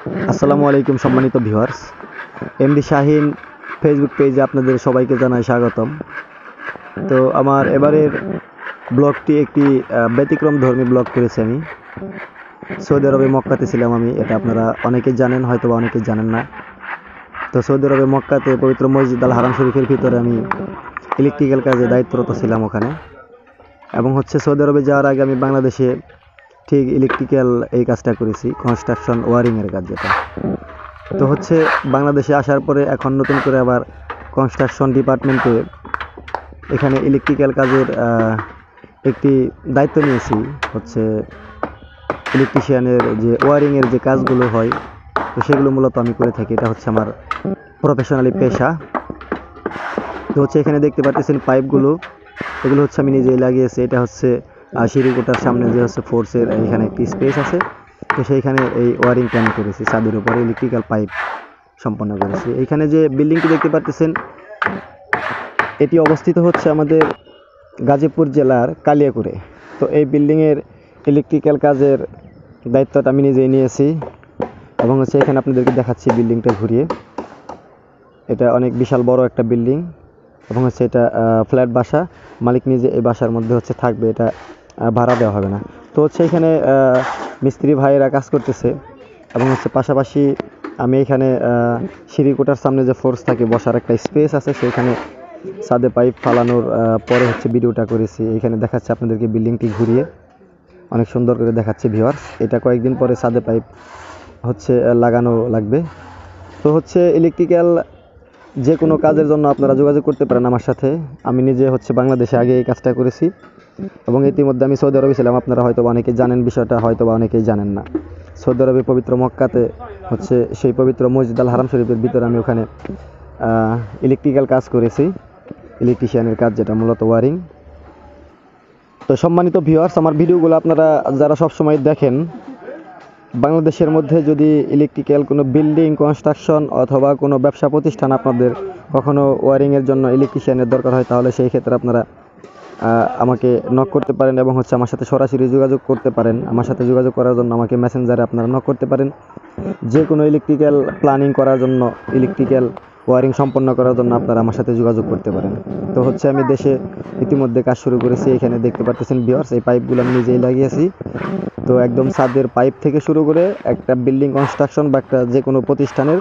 আসসালামু আলাইকুম সম্মানিত ভিউয়ার্স, এমডি শাহিন ফেসবুক পেজে আপনাদের সবাইকে জানাই স্বাগতম। তো আমার এবারের ব্লগটি একটি ব্যতিক্রমধর্মী ব্লগ করেছি আমি। সৌদি আরবে মক্কাতে ছিলাম আমি, এটা আপনারা অনেকেই জানেন, হয়তো বা অনেকেই জানেন না। তো সৌদি আরবে মক্কাতে পবিত্র মসজিদ আল হারাম শরীফের ভিতরে আমি ইলেকট্রিক্যাল কাজে দায়িত্বরত ছিলাম ওখানে। এবং সৌদি আরবে যাওয়ার আগে আমি বাংলাদেশে ঠিক ইলেকট্রিক্যাল এই কাজটা করেছি, কনস্ট্রাকশন ওয়ারিংয়ের কাজ যেটা। তো বাংলাদেশে আসার পরে এখন নতুন করে আবার কনস্ট্রাকশন ডিপার্টমেন্টে এখানে ইলেকট্রিক্যাল কাজের একটি দায়িত্ব নিয়েছি। ইলেকট্রিশিয়ানের যে ওয়ারিংয়ের যে কাজগুলো হয়, তো সেগুলো মূলত আমি করে থাকি। এটা আমার প্রফেশনালি পেশা। তো এখানে দেখতে পাচ্ছেন পাইপগুলো, এগুলো আমি নিজেই লাগিয়েছি। এটা সিঁড়িকোটার সামনে যে ফোর্সের এখানে একটি স্পেস আছে, তো সেইখানে এই ওয়ারিংটা আমি করেছি, ছাদের উপরে ইলেকট্রিক্যাল পাইপ সম্পন্ন করেছি। এইখানে যে বিল্ডিংটি দেখতে পাচ্ছেন, এটি অবস্থিত আমাদের গাজীপুর জেলার কালিয়াকুরে। তো এই বিল্ডিংয়ের ইলেকট্রিক্যাল কাজের দায়িত্বটা আমি নিজেই নিয়েছি। এবং এখানে আপনাদেরকে দেখাচ্ছি বিল্ডিংটা ঘুরিয়ে। এটা অনেক বিশাল বড় একটা বিল্ডিং, এবং এটা ফ্ল্যাট বাসা। মালিক নিজে এই বাসার মধ্যে থাকবে, এটা ভাড়া দেওয়া হবে না। তো এখানে মিস্ত্রি ভাইয়েরা কাজ করতেছে, এবং পাশাপাশি আমি এখানে সিঁড়িকোটার সামনে যে ফোর্স থাকে, বসার একটা স্পেস আছে, সেখানে ছাদে পাইপ ফালানোর পরে ভিডিওটা করেছি। এখানে দেখাচ্ছে আপনাদেরকে বিল্ডিংটি ঘুরিয়ে, অনেক সুন্দর করে দেখাচ্ছে ভিউয়ার্স। এটা কয়েকদিন পরে ছাদে পাইপ লাগানো লাগবে। তো ইলেকট্রিক্যাল যে কোনো কাজের জন্য আপনারা যোগাযোগ করতে পারেন আমার সাথে। আমি নিজে বাংলাদেশে আগে এই কাজটা করেছি, এবং ইতিমধ্যে আমি সৌদি আরবে ছিলাম। আপনারা হয়তো অনেকেই জানেন বিষয়টা, হয়তো বা অনেকেই জানেন না। সৌদি আরবে পবিত্র মক্কাতে সেই পবিত্র মসজিদ আল হারাম শরীফের ভিতরে আমি ওখানে ইলেকট্রিক্যাল কাজ করেছি, ইলেকট্রিশিয়ানের কাজ, যেটা মূলত ওয়ারিং। তো সম্মানিত ভিউয়ার্স, আমার ভিডিওগুলো আপনারা যারা সবসময় দেখেন, বাংলাদেশের মধ্যে যদি ইলেকট্রিক্যাল কোনো বিল্ডিং কনস্ট্রাকশন অথবা কোনো ব্যবসা প্রতিষ্ঠান আপনাদের কখনো ওয়ারিংয়ের জন্য ইলেকট্রিশিয়ানের দরকার হয়, তাহলে সেই ক্ষেত্রে আপনারা আমাকে নক করতে পারেন, এবং আমার সাথে সরাসরি যোগাযোগ করতে পারেন। আমার সাথে যোগাযোগ করার জন্য আমাকে মেসেঞ্জারে আপনারা নক করতে পারেন। যে কোনো ইলেকট্রিক্যাল প্ল্যানিং করার জন্য, ইলেকট্রিক্যাল ওয়ারিং সম্পন্ন করার জন্য আপনারা আমার সাথে যোগাযোগ করতে পারেন। তো আমি দেশে ইতিমধ্যে কাজ শুরু করেছি। এখানে দেখতে পাচ্ছেন ভিউয়ার্স, এই পাইপগুলো আমি নিজেই লাগিয়েছি। তো একদম ছাদের পাইপ থেকে শুরু করে একটা বিল্ডিং কনস্ট্রাকশন বা একটা যে কোনো প্রতিষ্ঠানের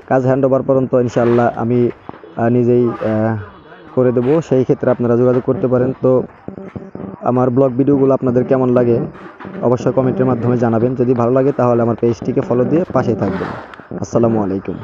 কাজ হ্যান্ডওভার পর্যন্ত ইনশাআল্লাহ আমি নিজেই করে দেবো। সেই ক্ষেত্রে আপনারা যোগাযোগ করতে পারেন। তো আমার ব্লগ ভিডিওগুলো আপনাদের কেমন লাগে অবশ্যই কমেন্টের মাধ্যমে জানাবেন। যদি ভালো লাগে তাহলে আমার পেজটিকে ফলো দিয়ে পাশেই থাকবেন। আসসালামু আলাইকুম।